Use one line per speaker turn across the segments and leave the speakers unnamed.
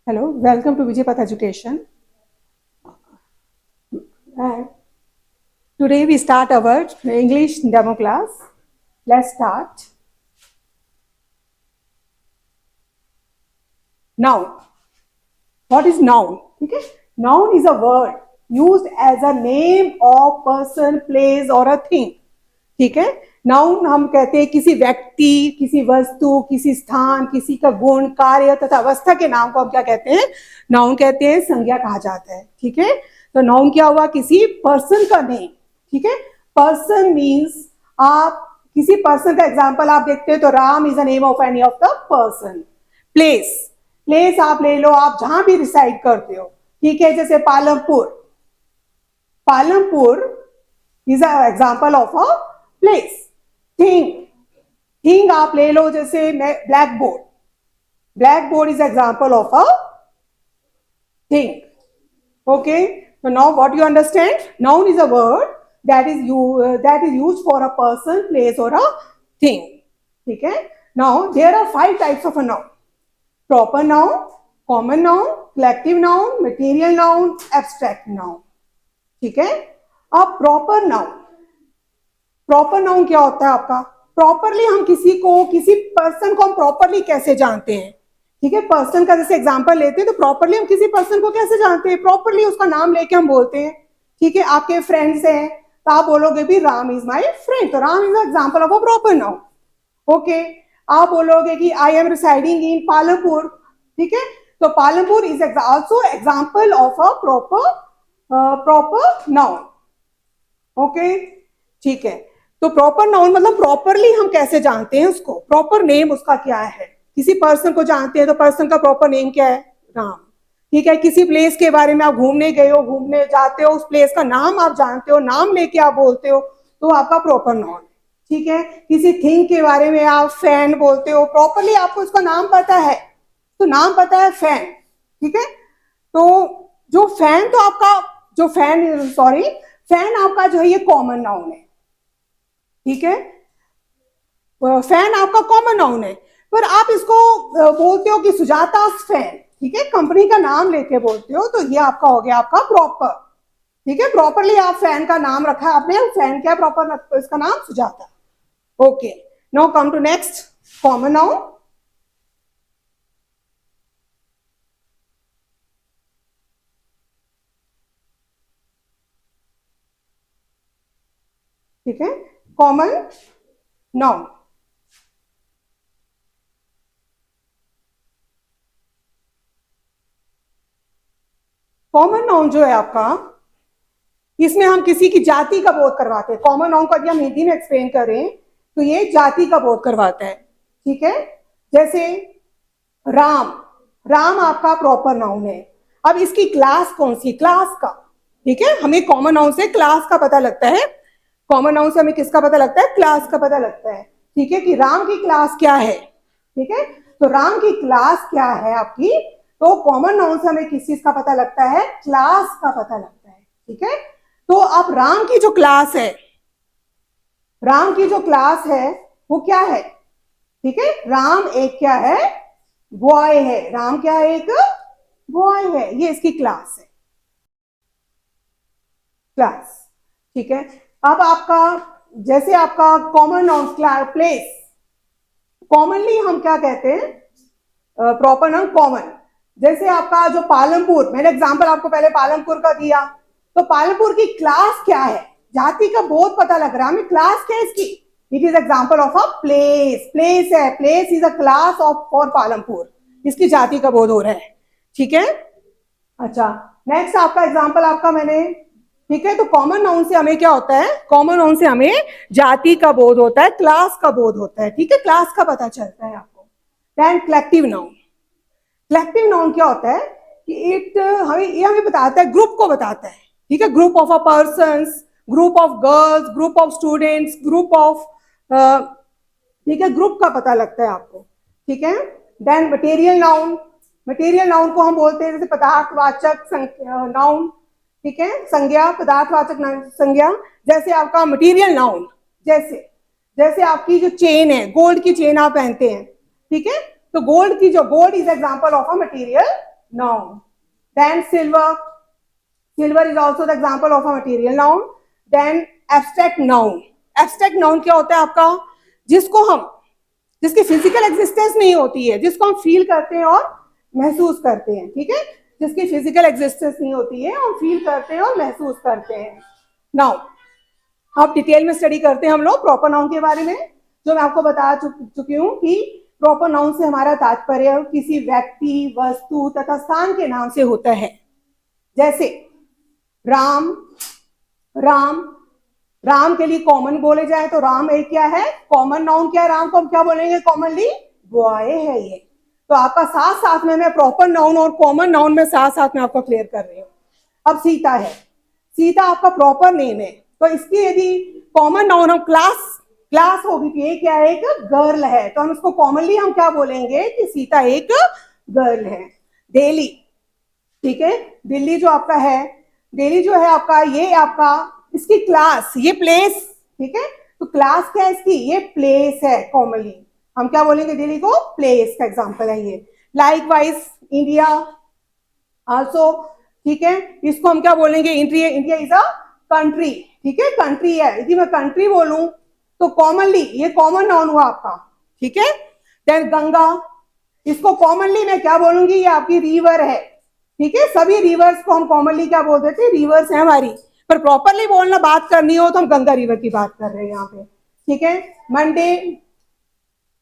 Hello, welcome to Vijay Education. And today we start our English demo class. Let's start. Noun. What is noun? Okay? Noun is a word used as a name of person, place or a thing. ठीक है. Noun हम कहते हैं किसी व्यक्ति, किसी वस्तु, किसी स्थान, किसी का गुण, कार्य तथा अवस्था के नाम को हम क्या कहते हैं? नाउन कहते हैं, संज्ञा कहा जाता है. ठीक है. तो नाउन क्या हुआ? किसी पर्सन का नेम. ठीक है. पर्सन मीन्स आप किसी पर्सन का एग्जाम्पल आप देखते हैं तो Ram is the name of any of the person. Place. Place आप ले लो, आप जहां भी रिसाइड करते हो. ठीक है. जैसे Palampur. Palampur is a example of a place. Thing. Thing आप ले लो, जैसे black board. Black board is example of a thing. Okay. So now what you understand? Noun is a word that is used for a person, place or a thing. ठीक है. Now there are 5 types of a noun. Proper noun, common noun, collective noun, material noun, abstract noun. ठीक है. अब proper noun. Proper noun क्या होता है आपका? Properly हम किसी पर्सन को हम प्रॉपरली कैसे जानते हैं? ठीक है. पर्सन का जैसे एग्जांपल लेते हैं तो प्रॉपरली हम किसी पर्सन को कैसे जानते हैं? प्रॉपरली उसका नाम लेके हम बोलते हैं. ठीक है. आपके फ्रेंड्स हैं तो आप बोलोगे भी राम इज माय फ्रेंड, तो Ram is example of a proper noun. Okay. आप बोलोगे कि I am residing in Palampur. ठीक है. तो Palampur is also example of a proper noun. Okay. ठीक है. तो प्रॉपर नाउन मतलब प्रॉपरली हम कैसे जानते हैं उसको? प्रॉपर नेम उसका क्या है? किसी पर्सन को जानते हैं तो पर्सन का प्रॉपर नेम क्या है? राम. ठीक है. किसी प्लेस के बारे में आप घूमने गए हो, घूमने जाते हो, उस प्लेस का नाम आप जानते हो, नाम लेके आप बोलते हो तो आपका प्रॉपर नाउन. ठीक है. किसी थिंग के बारे में आप फैन बोलते हो, प्रॉपरली आपको उसका नाम पता है तो नाम पता है फैन. ठीक है. तो जो फैन तो आपका फैन आपका जो है ये कॉमन नाउन है. ठीक है. फैन आपका कॉमन नाउन है. पर आप इसको बोलते हो कि सुजाता फैन. ठीक है. कंपनी का नाम लेके बोलते हो तो ये आपका हो गया आपका प्रॉपर. ठीक है. प्रॉपरली आप फैन का नाम रखा है आपने. फैन क्या प्रॉपर इसका नाम? Sujata. Okay. Now come to next common noun. ठीक है. Common noun. कॉमन नाउन जो है आपका, इसमें हम किसी की जाति का बोध करवाते हैं. कॉमन नाउन को यदि हम हिंदी में एक्सप्लेन करें तो ये जाति का बोध करवाता है. ठीक है. जैसे राम. राम आपका प्रॉपर नाउन है. अब इसकी क्लास कौन सी? क्लास का. ठीक है. हमें कॉमन नाउन से क्लास का पता लगता है. कॉमन नाउन से हमें किसका पता लगता है? क्लास का पता लगता है. ठीक है. कि राम की क्लास क्या है. ठीक है. तो राम की क्लास क्या है आपकी? तो कॉमन नाउन से हमें किस चीज का पता लगता है? क्लास का पता लगता है. ठीक है. तो अब राम की जो क्लास है, राम की जो क्लास है वो क्या है? ठीक है. राम एक क्या है? बॉय है. राम क्या है? एक बॉय है. ये इसकी क्लास है. क्लास. ठीक है. अब आपका जैसे आपका कॉमन नाउन प्लेस, कॉमनली हम क्या कहते हैं? Proper noun common. जैसे आपका जो पालमपुर, मैंने एग्जांपल आपको पहले पालमपुर का दिया, तो पालमपुर की क्लास क्या है? जाति का बोध पता लग रहा है हमें. क्लास क्या है इसकी? It is example of a place. Place है. Place is a class of for Palampur. इसकी जाति का बोध हो रहा है. ठीक है. अच्छा. नेक्स्ट आपका एग्जांपल आपका मैंने. ठीक है. तो कॉमन नाउन से हमें क्या होता है? कॉमन नाउन से हमें जाति का बोध होता है, क्लास का बोध होता है. ठीक है. क्लास का पता चलता है आपको. Then collective noun. Collective noun क्या होता है? कि हमें बताता है, ग्रुप को बताता है. ठीक है. Group of a persons, group of girls, group of students, group of. ठीक है. ग्रुप का पता लगता है आपको. ठीक है. Then material noun. Material noun को हम बोलते हैं जैसे पदार्थवाचक नाउन. ठीक है. संज्ञा, पदार्थवाचक संज्ञा. जैसे आपका मटेरियल नाउन, जैसे आपकी जो चेन है, गोल्ड की चेन आप पहनते हैं. ठीक है. तो gold is example of a material noun. Then silver. Silver is also the example of a material noun. Then abstract noun. Abstract noun क्या होता है आपका? जिसकी फिजिकल एग्जिस्टेंस नहीं होती है, जिसको हम फील करते हैं और महसूस करते हैं, ठीक है, जिसकी फिजिकल एग्जिस्टेंस नहीं होती है और फील करते हैं और महसूस करते हैं. नाउ अब डिटेल में स्टडी करते हैं हम लोग प्रॉपर नाउन के बारे में, जो मैं आपको बता चुकी हूँ कि प्रॉपर नाउन से हमारा तात्पर्य किसी व्यक्ति, वस्तु तथा स्थान के नाम से होता है. जैसे राम, राम राम के लिए कॉमन बोले जाए तो राम एक क्या है, कॉमन नाउन क्या है, राम को हम क्या बोलेंगे कॉमनली, बॉय है ये. तो आपका साथ साथ में मैं प्रॉपर नाउन और कॉमन नाउन में साथ साथ में आपको क्लियर कर रही हूँ. अब सीता है, सीता आपका प्रॉपर नेम है, तो इसकी यदि कॉमन नाउन हम क्लास होगी तो ये क्या है, एक गर्ल है, तो हम इसको कॉमनली हम क्या बोलेंगे कि सीता एक गर्ल है. दिल्ली, ठीक है, दिल्ली जो आपका है, दिल्ली जो है आपका, ये आपका इसकी क्लास, ये प्लेस, ठीक है, तो क्लास क्या है इसकी, ये प्लेस है. कॉमनली हम क्या बोलेंगे दिल्ली को, प्लेस का एग्जांपल है ये. लाइकवाइज इंडिया आल्सो, ठीक है, इसको हम क्या बोलेंगे, India, India is a country, ठीक है, कंट्री है. यदि मैं कंट्री बोलूं तो कॉमनली ये कॉमन नाउन हुआ आपका, ठीक है. देन गंगा, इसको कॉमनली मैं क्या बोलूंगी, ये आपकी रिवर है, ठीक है. सभी रिवर्स को हम कॉमनली क्या बोल देते हैं, रिवर्स है हमारी, पर प्रॉपरली बोलना, बात करनी हो तो हम गंगा रिवर की बात कर रहे हैं यहाँ पे, ठीक है. मंडे,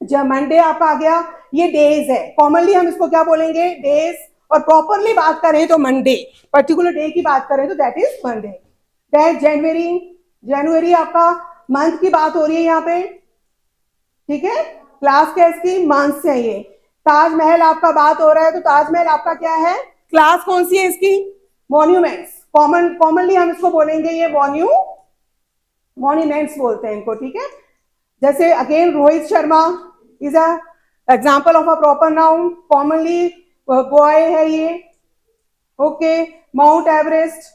जब मंडे आपका आ गया, ये डेज है, कॉमनली हम इसको क्या बोलेंगे, डेज, और प्रॉपरली बात करें तो मंडे, पर्टिकुलर डे की बात करें तो दैट इज मंडे. दैट जनवरी, जनवरी आपका मंथ की बात हो रही है यहाँ पे, ठीक है, क्लास क्या इसकी, मंथ है ये. ताजमहल आपका बात हो रहा है तो ताजमहल आपका क्या है, क्लास कौन सी है इसकी, मॉन्यूमेंट्स. कॉमनली हम इसको बोलेंगे ये मॉन्यूमेंट्स बोलते हैं इनको, ठीक है. जैसे again Rohit Sharma is a example of a proper noun, commonly boy है ये, ओके. माउंट एवरेस्ट,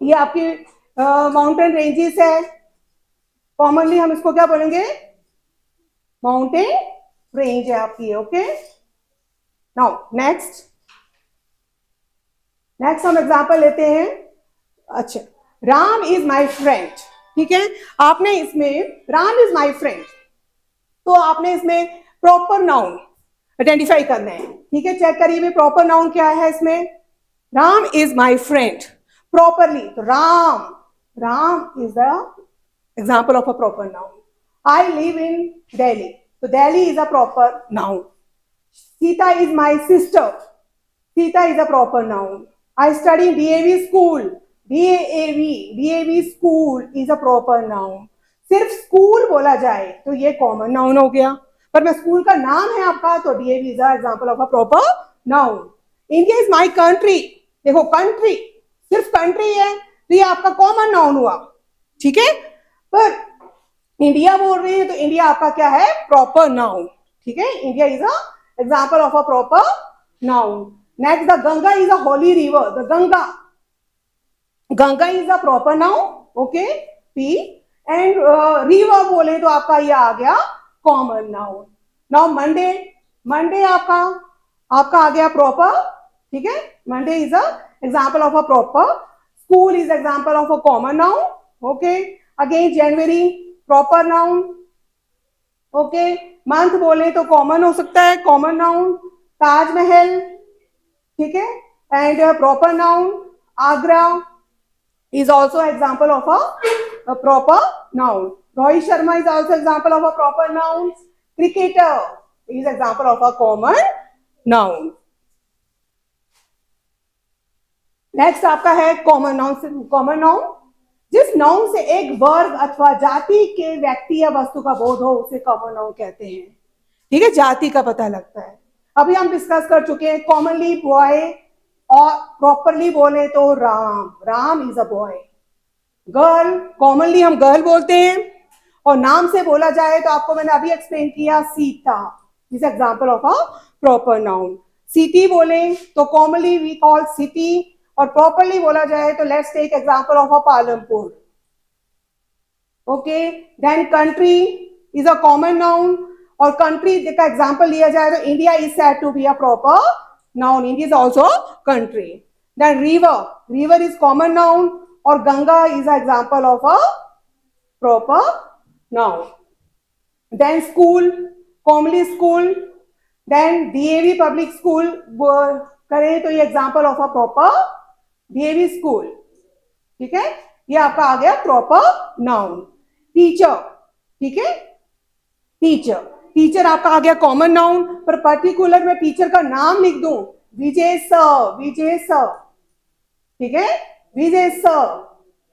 ये आपकी माउंटेन रेंजेस है, कॉमनली हम इसको क्या बोलेंगे, माउंटेन रेंज है आपकी, ओके. नाउ नेक्स्ट हम एग्जांपल लेते हैं. अच्छा, राम इज माय फ्रेंड, ठीक है, आपने इसमें राम इज माय फ्रेंड, तो आपने इसमें प्रॉपर नाउन आइडेंटिफाई करना है, ठीक है. चेक करिए प्रॉपर नाउन क्या है इसमें, Ram is my friend properly, तो Ram is the example of a proper noun. I live in Delhi, तो Delhi is a proper noun. Sita is my sister, Sita is a proper noun. I study DAV school, DAV school is a proper noun. सिर्फ school बोला जाए तो ये common noun हो गया, पर मैं स्कूल का नाम है आपका तो DAV is a example of a proper noun. India is my country, देखो कंट्री, सिर्फ कंट्री है तो ये आपका कॉमन नाउन हुआ, ठीक है. पर इंडिया बोल रहे हैं तो इंडिया आपका क्या है, प्रॉपर नाउन, ठीक है. India is a example of a proper noun. Next, the Ganga is a holy river. The Ganga is a proper noun, okay, P. And river बोले तो आपका ये आ गया common noun. Now Monday आपका आ गया proper, ठीक है. Monday is a example of a proper. School is example of a common noun, okay. Again January proper noun, okay. Month बोले तो common हो सकता है, common noun. ताजमहल, ठीक है, and proper noun. Agra is also example of a proper noun. Rohit Sharma is also example of a proper noun. Cricketer is example of a common noun. Next आपका है common noun. Common noun जिस noun से एक वर्ग अथवा जाति के व्यक्ति या वस्तु का बोध हो उसे कॉमन नाउन कहते हैं, ठीक है, जाति का पता लगता है. अभी हम डिस्कस कर चुके हैं कॉमनली बॉय, और प्रॉपरली बोले तो Ram is a boy. Girl commonly हम गर्ल बोलते हैं, और नाम से बोला जाए तो आपको मैंने अभी एक्सप्लेन किया Sita is example of a proper noun. City बोले तो कॉमनली वी कॉल सिटी, और प्रॉपरली बोला जाए तो let's take example of a Palampur, okay. Then country is a common noun, और कंट्री का एग्जांपल लिया जाए तो India is said to be a proper noun. India is also a country. Then river is common noun, or Ganga is an example of a proper noun. Then school, commonly school. Then DAV public school करें तो ये example of a proper DAV school. ठीक है, ये आपका आ गया proper noun. Teacher, ठीक है, टीचर आपका आ गया कॉमन नाउन. पर पर्टिकुलर मैं टीचर का नाम लिख दूं, विजय सर, ठीक है, विजय सर,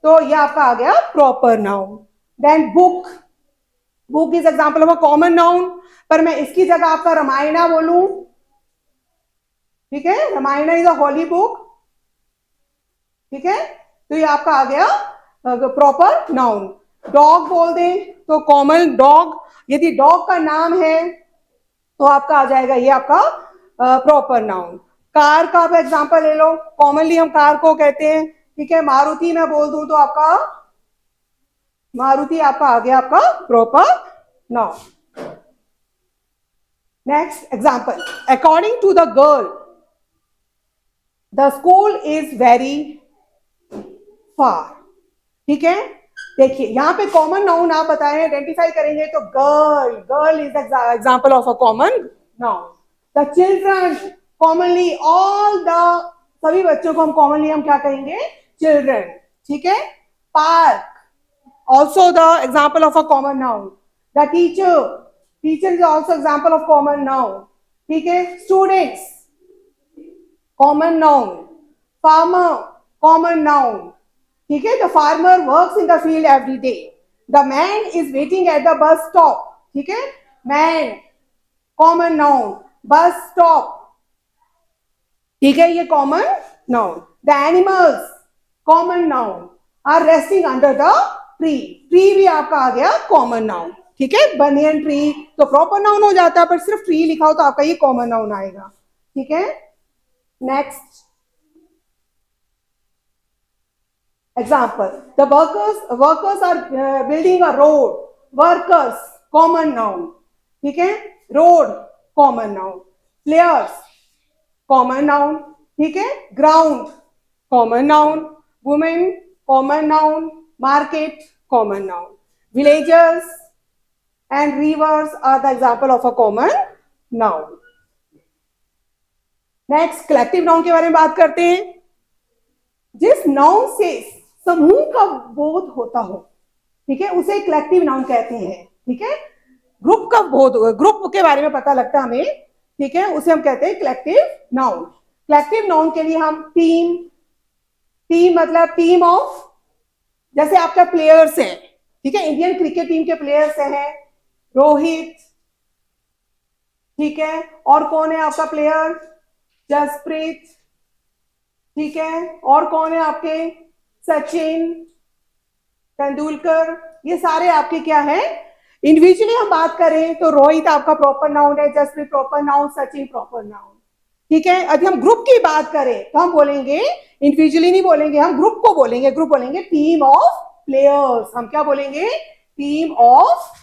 तो ये आपका आ गया proper noun. Then book is example of a common noun. पर मैं इसकी जगह आपका रामायणा बोलूं, ठीक है, Ramayana is a Holly book. ठीक है, तो ये आपका आ गया प्रॉपर नाउन. डॉग बोल दें तो कॉमन डॉग. यदि डॉग का नाम है तो आपका आ जाएगा ये आपका प्रॉपर नाउन. कार का आप एग्जांपल ले लो. कॉमनली हम कार को कहते हैं, ठीक है, मारुति मैं बोल दूं तो आपका मारुति आपका आ गया आपका proper noun. Next example, according to the girl the school is very far. ठीक है, देखिए यहां पे कॉमन नाउन आप बताएं, आइडेंटिफाई करेंगे तो girl is example of a common noun. The children, commonly all the, सभी बच्चों को हम कॉमनली हम क्या कहेंगे, चिल्ड्रन. ठीक है, park also the example of a common noun. The teacher is also example of common noun. ठीक है, students common noun. Farmer common noun. ठीक है, the farmer works in the field every day. The man is waiting at the bus stop. ठीक है, man common noun. Bus stop, ठीक है, ये common noun. The animals common noun are resting under the tree भी आपका आ गया common noun. ठीक है, बनियन ट्री तो प्रॉपर नाउन हो जाता है, पर सिर्फ ट्री लिखा हो तो आपका ये कॉमन नाउन आएगा. ठीक है, next example, the workers are building a road. Workers common noun. ठीक है, road common noun. Players common noun. ठीक है, ground common noun. Women common noun. Market common noun. Villagers and rivers are the example of a common noun. Next, collective noun के बारे में बात करते हैं. जिस नाउन से समूह का बोध होता हो, ठीक है, उसे कलेक्टिव नाउन कहते हैं. ठीक है, ग्रुप का बोध, ग्रुप के बारे में पता लगता है हमें, ठीक है, उसे हम कहते हैं कलेक्टिव नाउन. कलेक्टिव नाउन के लिए हम टीम मतलब टीम ऑफ, जैसे आपका प्लेयर्स हैं, ठीक है, इंडियन क्रिकेट टीम के प्लेयर्स हैं रोहित. ठीक है, और कौन है आपका प्लेयर, जसप्रीत. ठीक है, और कौन है आपके, सचिन तेंदुलकर. ये सारे आपके क्या है, इंडिविजुअली हम बात करें तो रोहित आपका प्रॉपर नाउन है, Jaspreet proper noun, Sachin proper noun. ठीक है, यदि हम ग्रुप की बात करें तो हम बोलेंगे, इंडिविजुअली नहीं बोलेंगे, हम ग्रुप को बोलेंगे. ग्रुप बोलेंगे टीम ऑफ प्लेयर्स. हम क्या बोलेंगे, टीम ऑफ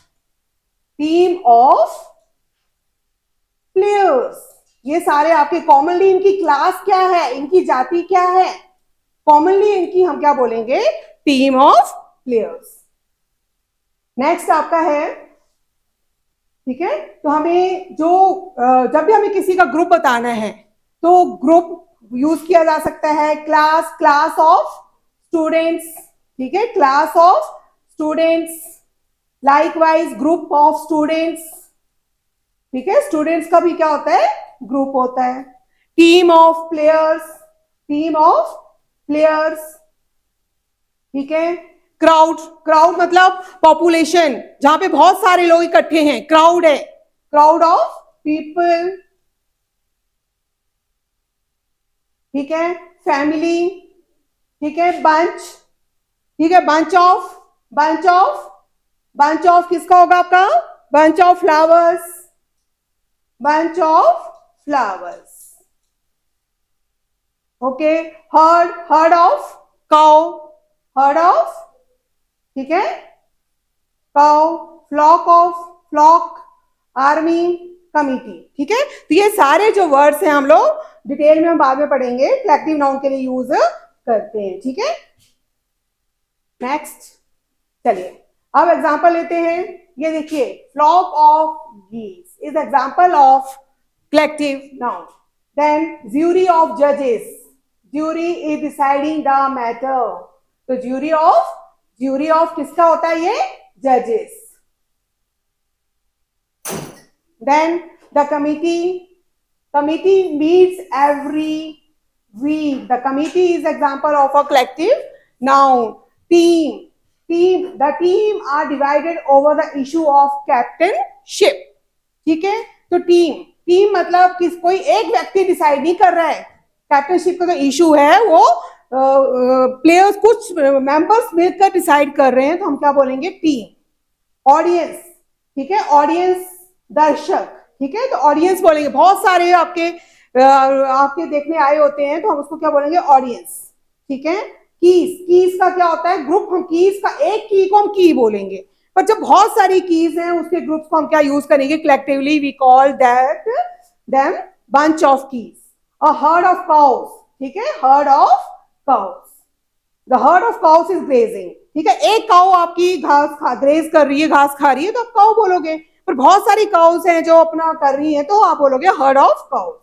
प्लेयर्स. ये सारे आपके कॉमनली, इनकी क्लास क्या है, इनकी जाति क्या है, कॉमनली इनकी हम क्या बोलेंगे, टीम ऑफ प्लेयर्स. नेक्स्ट आपका है, ठीक है, तो हमें जो जब भी हमें किसी का ग्रुप बताना है तो ग्रुप यूज किया जा सकता है. Class of students. ठीक है, class of students. Likewise group of students. ठीक है, स्टूडेंट्स का भी क्या होता है, ग्रुप होता है. Team of players. ठीक है, क्राउड मतलब पॉपुलेशन, जहां पे बहुत सारे लोग इकट्ठे हैं, क्राउड है, क्राउड ऑफ पीपल. ठीक है, फैमिली. ठीक है, बंच. ठीक है, बंच ऑफ किसका होगा आपका, bunch of flowers. Okay, heard of cow. ठीक है, काउ. Flock, army. कमिटी, ठीक है। तो ये सारे जो वर्ड्स हैं हम लोग डिटेल में हम बाद में पढ़ेंगे, कलेक्टिव नाउन के लिए यूज करते हैं, ठीक है। नेक्स्ट चलिए अब एग्जांपल लेते हैं। ये देखिए, flock of geese is example of collective noun. Then jury of जजेस, jury is deciding the matter. तो ज्यूरी ऑफ किसका होता है? ये जजेस। Then the committee meets every week. The committee is example of a collective noun. The team are divided over the issue of captainship, ठीक है। तो टीम मतलब कोई एक व्यक्ति डिसाइड नहीं कर रहा है, कैप्टनशिप का जो इशू है वो प्लेयर्स कुछ मेंबर्स मिलकर डिसाइड कर रहे हैं, तो हम क्या बोलेंगे? टीम। ऑडियंस, ठीक है, ऑडियंस दर्शक, ठीक है, तो ऑडियंस बोलेंगे। बहुत सारे आपके देखने आए होते हैं, तो हम उसको क्या बोलेंगे? ऑडियंस, ठीक है। कीज का क्या होता है? ग्रुप। हम कीज का एक की को हम की बोलेंगे, पर जब बहुत सारी कीज हैं उसके ग्रुप्स को हम क्या यूज करेंगे? Collectively we call them bunch of keys. A herd of cows, ठीक है, herd of cows. The herd of cows is grazing, ठीक है। एक काउ आपकी ग्रेज कर रही है, घास खा रही है, तो आप काउ बोलोगे। पर बहुत सारी काउस हैं जो अपना कर रही हैं, तो आप बोलोगे हर्ड ऑफ काउस।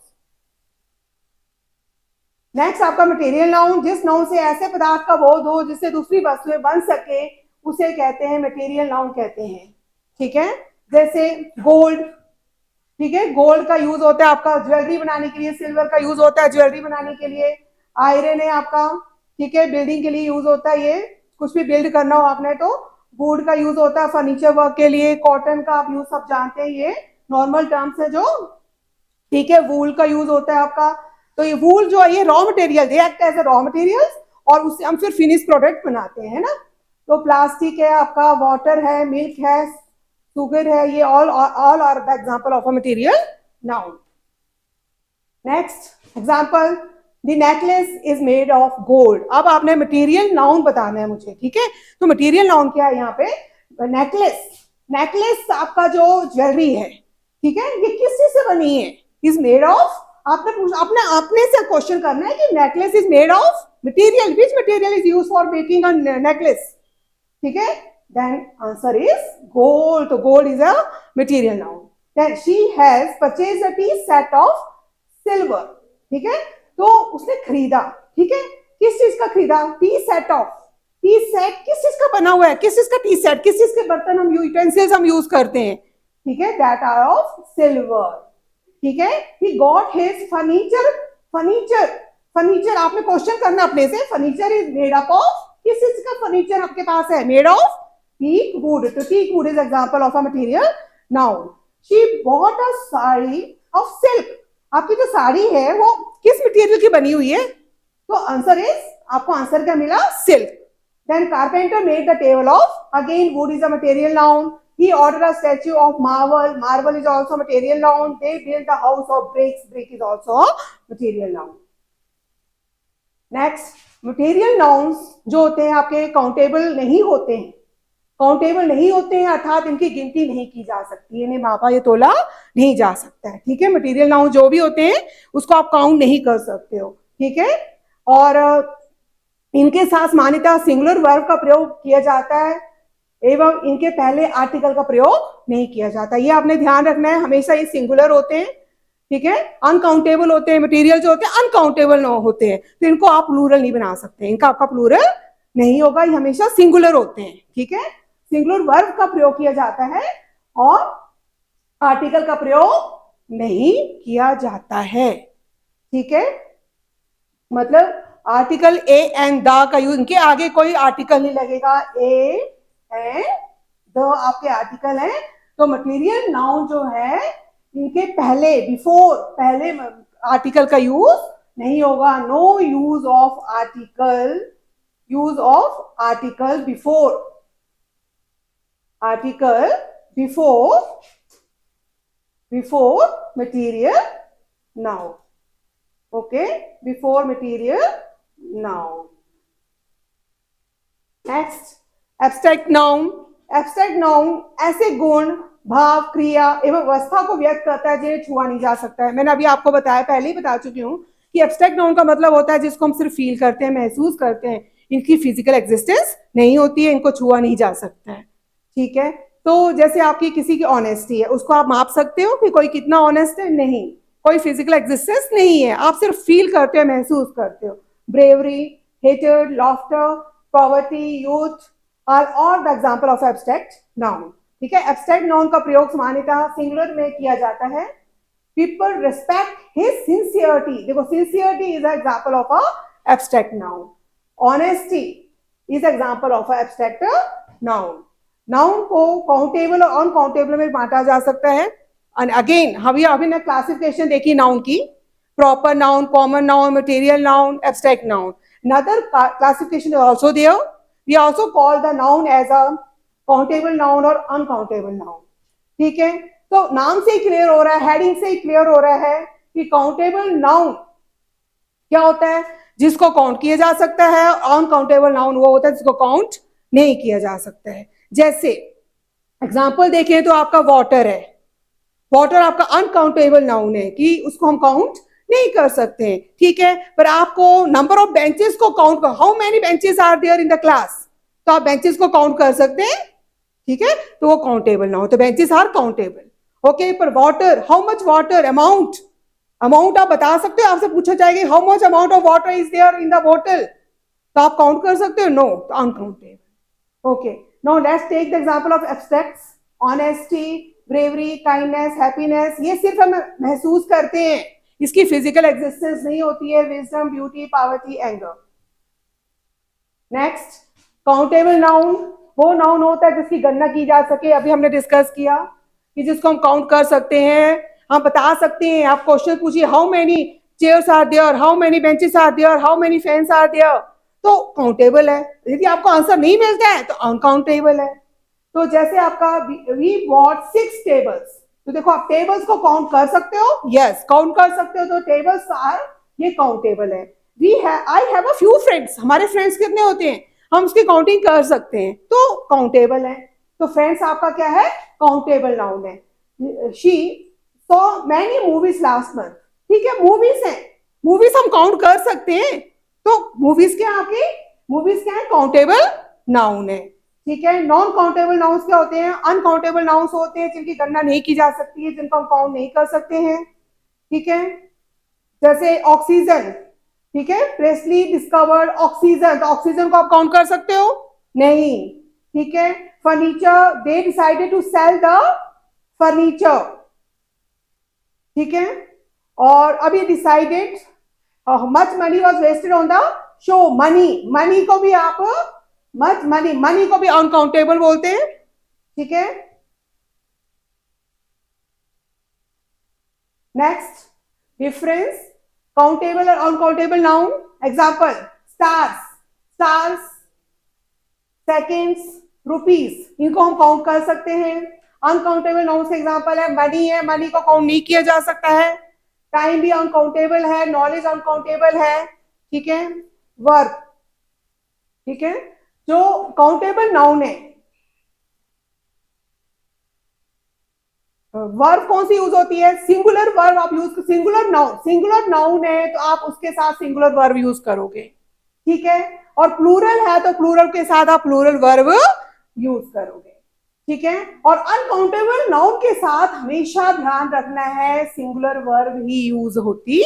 नेक्स्ट आपका मटेरियल नाउन, जिस नाउन से ऐसे पदार्थ का बोध हो जिससे दूसरी वस्तुएं बन सके उसे कहते हैं मटेरियल नाउन कहते हैं, ठीक है। जैसे गोल्ड, ठीक है, गोल्ड का यूज होता है आपका ज्वेलरी बनाने के लिए, सिल्वर का यूज होता है ज्वेलरी बनाने के लिए, आयरन है आपका, ठीक है, बिल्डिंग के लिए यूज होता है। ये कुछ भी बिल्ड करना हो आपने तो वुड का यूज होता है, फर्नीचर वर्क के लिए। कॉटन का आप यूज सब जानते हैं, ये नॉर्मल टर्म्स है जो, ठीक है। वूल का यूज होता है आपका। तो ये वूल जो है ये raw material, they act as a raw material, और उससे हम फिर फिनिश प्रोडक्ट बनाते हैं ना। तो प्लास्टिक है आपका, वाटर है, मिल्क है, सुगर है, ये all are the example of a material noun. Next example, the necklace is made of gold. अब आपने मटेरियल नाउन बताना है मुझे, ठीक है। तो मटेरियल नाउन क्या है यहाँ पे? नेकलेस आपका जो ज्वेलरी है, ठीक है, ये किस चीज से बनी है? इज मेड ऑफ, आपने अपने से क्वेश्चन करना है कि necklace is made of material, which material is use for making a necklace, ठीक है। Then answer is gold. तो gold is a material noun. Then she has purchased a tea set of silver, ठीक है। तो उसने खरीदा, ठीक है, किस चीज का खरीदा? T set of. T set किस चीज का बना हुआ है? किस चीज का टी सेट? किस चीज के बर्तन हम यूटेंसिल्स हम यूज करते हैं, ठीक है, दैट आर ऑफ सिल्वर, ठीक है। ही गॉट हिज फर्नीचर आपने क्वेश्चन करना अपने से। Furniture is made up of, किस चीज का फर्नीचर आपके पास है? Made of teak wood. तो teak wood is example of a material noun. She bought a sari of silk. आपकी जो साड़ी है वो किस मटेरियल की बनी हुई है? तो आंसर इज, आपको आंसर क्या मिला? Silk. Then carpenter made the table of, again wood is a material noun. He ordered a statue of marble. Marble is also a material noun. They built a house of bricks. Brick is also a material noun. Next, material nouns जो होते हैं आपके countable नहीं होते हैं, अर्थात इनकी गिनती नहीं की जा सकती, इन्हें मापा या तोला नहीं जा सकता है, ठीक है। मटेरियल नाउन जो भी होते हैं उसको आप काउंट नहीं कर सकते हो, ठीक है। और इनके साथ मान्यता सिंगुलर वर्ब का प्रयोग किया जाता है एवं इनके पहले आर्टिकल का प्रयोग नहीं किया जाता। ये आपने ध्यान रखना है, हमेशा ये सिंगुलर होते हैं, ठीक है। अनकाउंटेबल होते हैं, मटेरियल जो होते हैं अनकाउंटेबल होते हैं, तो इनको आप प्लूरल नहीं बना सकते, इनका आपका प्लूरल नहीं होगा, ये हमेशा सिंगुलर होते हैं, ठीक है। सिंगुलर वर्ब का प्रयोग किया जाता है और आर्टिकल का प्रयोग नहीं किया जाता है, ठीक है। मतलब आर्टिकल ए एंड द का यूज, इनके आगे कोई आर्टिकल नहीं लगेगा, ए एंड द आपके आर्टिकल है। तो मटेरियल नाउन जो है इनके पहले पहले आर्टिकल का यूज नहीं होगा। No use of article before material noun, okay, before material noun. Next, abstract noun ऐसे गुण भाव, क्रिया एवं अवस्था को व्यक्त करता है जिन्हें छुआ नहीं जा सकता है। मैंने अभी आपको बताया, पहले ही बता चुकी हूँ कि एब्स्ट्रैक्ट नाउन का मतलब होता है जिसको हम सिर्फ फील करते हैं, महसूस करते हैं, इनकी फिजिकल एग्जिस्टेंस नहीं होती है, इनको छुआ नहीं जा सकता है। ठीक है, तो जैसे आपकी किसी की ऑनेस्टी है, उसको आप माप सकते हो कि कोई कितना ऑनेस्ट है? नहीं, कोई फिजिकल एग्जिस्टेंस नहीं है, आप सिर्फ फील करते हो, महसूस करते हो। Bravery, hated, laughter, poverty, youth are all the example of abstract noun. ठीक है, एब्स्ट्रैक्ट नाउन का प्रयोग सामान्यतः सिंगुलर में किया जाता है। पीपल रिस्पेक्ट हिज सिंसियरिटी, देखो sincerity is example of a abstract noun. Honesty is example of a abstract noun. Noun को काउंटेबल और अनकाउंटेबल में बांटा जा सकता है। एंड अगेन अभी ने क्लासिफिकेशन देखी नाउन की, proper noun, common noun, material noun, abstract noun. Another classification is also there. We also call the noun as a countable noun और uncountable noun. ठीक है, तो नाम से ही क्लियर हो रहा है, हेडिंग से ही क्लियर हो रहा है कि काउंटेबल नाउन क्या होता है? जिसको काउंट किया जा सकता है। अनकाउंटेबल नाउन वो होता है जिसको काउंट नहीं किया जा सकता है। जैसे एग्जाम्पल देखें तो आपका वाटर है, वाटर आपका अनकाउंटेबल नाउन है कि उसको हम काउंट नहीं कर सकते हैं। ठीक है, पर आपको नंबर ऑफ बेंचेस को काउंट कर, how many benches are there in the class, तो आप बेंचेस को काउंट कर सकते हैं। ठीक है, तो वो काउंटेबल नाउन, तो बेंचेस आर काउंटेबल। ओके, पर water, how much water, amount, amount आप बता सकते हो, आपसे पूछा जाएगा how much amount of water is there in the बोतल, तो आप काउंट कर सकते हो? नो, तो uncountable. Okay, now let's take the example of abstracts. Honesty, bravery, kindness, happiness, ये सिर्फ हम महसूस करते हैं, इसकी फिजिकल एग्जिस्टेंस नहीं होती है। Wisdom, beauty, poverty, anger. Next, countable noun वो नाउन होता है जिसकी गणना की जा सके। अभी हमने डिस्कस किया कि जिसको हम काउंट कर सकते हैं, हम बता सकते हैं। आप क्वेश्चन पूछिए how many chairs are there, how many benches are there, how many fans are there, तो काउंटेबल है। यदि आपको आंसर नहीं मिलता है तो अनकाउंटेबल है। तो जैसे आपका वी बॉट 6 टेबल्स, तो देखो आप टेबल्स को काउंट कर सकते हो, यस काउंट कर सकते हो, तो टेबल्स आर, ये काउंटेबल है। We have, I have a few friends, हमारे फ्रेंड्स कितने होते हैं, हम उसकी काउंटिंग कर सकते हैं, तो काउंटेबल है। तो फ्रेंड्स आपका क्या है? काउंटेबल नाउन है। She saw many movies last month, ठीक है, मूवीज है, मूवीज हम काउंट कर सकते हैं, तो मूवीज क्या आपकी, मूवीज क्या है? काउंटेबल नाउन है। ठीक है, नॉन काउंटेबल नाउन्स क्या होते हैं? अनकाउंटेबल नाउन्स होते हैं जिनकी गणना नहीं की जा सकती है, जिनको हम काउंट नहीं कर सकते हैं। ठीक है, जैसे ऑक्सीजन, ठीक है, प्रेस्ली डिस्कवर्ड ऑक्सीजन, तो ऑक्सीजन को आप काउंट कर सकते हो? नहीं। ठीक है, furniture, they decided to sell the furniture, ठीक है, और अभी decided much money was wasted on the show, money, money को भी आप मच मनी, मनी को भी अनकाउंटेबल बोलते हैं। ठीक है, नेक्स्ट, डिफरेंस काउंटेबल और uncountable noun. Example, stars, stars, seconds, rupees, इनको हम काउंट कर सकते हैं। अनकाउंटेबल नाउन से एग्जांपल है मनी है, मनी को काउंट नहीं किया जा सकता है। टाइम भी अनकाउंटेबल है, नॉलेज अनकाउंटेबल है। ठीक है, वर्क, ठीक है, जो काउंटेबल नाउन है, वर्ब कौन सी यूज होती है? सिंगुलर वर्ब आप use, singular noun, singular noun है तो आप उसके साथ सिंगुलर वर्ब यूज करोगे। ठीक है, और प्लूरल है तो प्लूरल के साथ आप प्लूरल वर्ब यूज करोगे। ठीक है, और अनकाउंटेबल नाउन के साथ हमेशा ध्यान रखना है सिंगुलर वर्ब ही यूज होती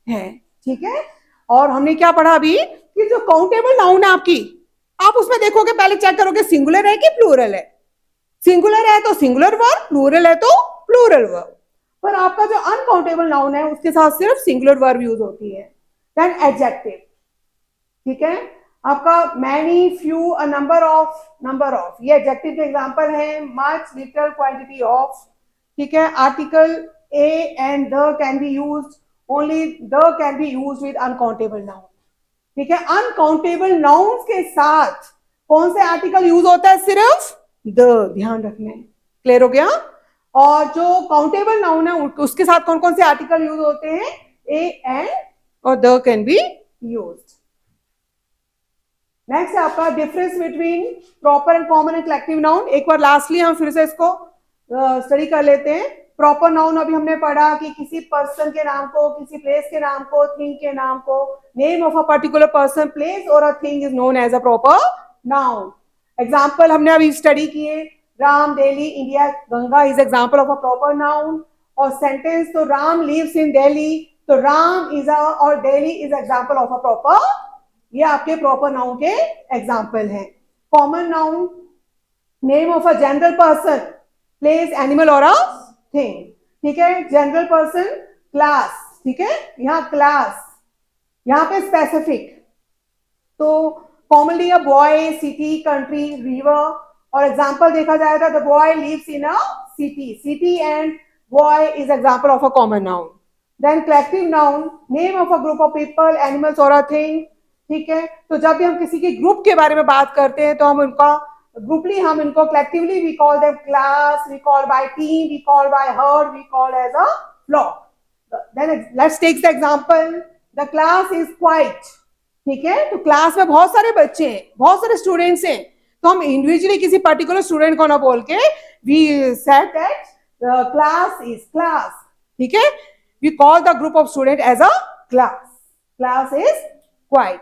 है। ठीक है, और हमने क्या पढ़ा अभी कि जो काउंटेबल नाउन है आपकी, आप उसमें देखोगे, पहले चेक करोगे सिंगुलर है कि प्लूरल है। सिंगुलर है तो सिंगुलर वर्ब, प्लूरल है तो प्लूरल वर्ब। पर आपका जो अनकाउंटेबल नाउन है उसके साथ सिर्फ सिंगुलर वर्ब यूज होती है। देन एडजेक्टिव, ठीक है, आपका many, few, a number of, number of, ये एडजेक्टिव के एग्जांपल है। Much, little, quantity of. ठीक है, article A and the can be used, only the can be used with uncountable noun. ठीक है, अनकाउंटेबल नाउन्स के साथ कौन से आर्टिकल यूज होता है? सिर्फ द, ध्यान रखना है। क्लियर हो गया? और जो काउंटेबल नाउन है उसके साथ कौन कौन से आर्टिकल यूज होते हैं? ए एंड और the can be used. Next है आपका difference between proper and common and collective noun. एक बार लास्टली हम फिर से इसको स्टडी कर लेते हैं। प्रॉपर नाउन अभी हमने पढ़ा कि किसी पर्सन के नाम को, किसी प्लेस के नाम को, थिंग के नाम को, name of a particular person, place और a thing is known as a proper noun. Example हमने अभी स्टडी किए, Ram, Delhi, India, Ganga is example of a proper noun. और सेंटेंस तो राम लिव्स इन दिल्ली, तो राम इज अ और Delhi is example of a proper, ये आपके प्रॉपर नाउन के एग्जाम्पल हैं। Common noun, name of a general person, place, animal और अ थिंग, ठीक है। जनरल पर्सन क्लास, ठीक है, यहाँ क्लास, यहाँ पे स्पेसिफिक, तो commonly a boy, city, country, river. और एग्जाम्पल देखा जाएगा, the boy lives in a city, city and boy is example of a common noun. Then collective noun, name of a group of people, animals और a thing, ठीक है। तो जब भी हम किसी के ग्रुप के बारे में बात करते हैं तो हम उनका ग्रुपली, हम इनको collectively we call them class, we call by team, we call by herd, we call as a flock. Then let's take the example, the class is quiet, ठीक है। तो क्लास में बहुत सारे बच्चे हैं, बहुत सारे स्टूडेंट्स हैं, तो हम इंडिविजुअली किसी पर्टिकुलर स्टूडेंट को ना बोल के we said that class is class, ठीक है। We call the group of student as a class, class is quiet,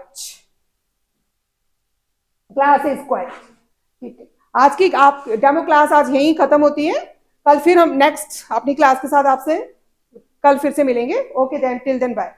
class is quiet, ठीक है। आज की आप डेमो क्लास आज यहीं खत्म होती है, कल फिर हम नेक्स्ट अपनी क्लास के साथ आपसे कल फिर से मिलेंगे। Okay then, till then bye.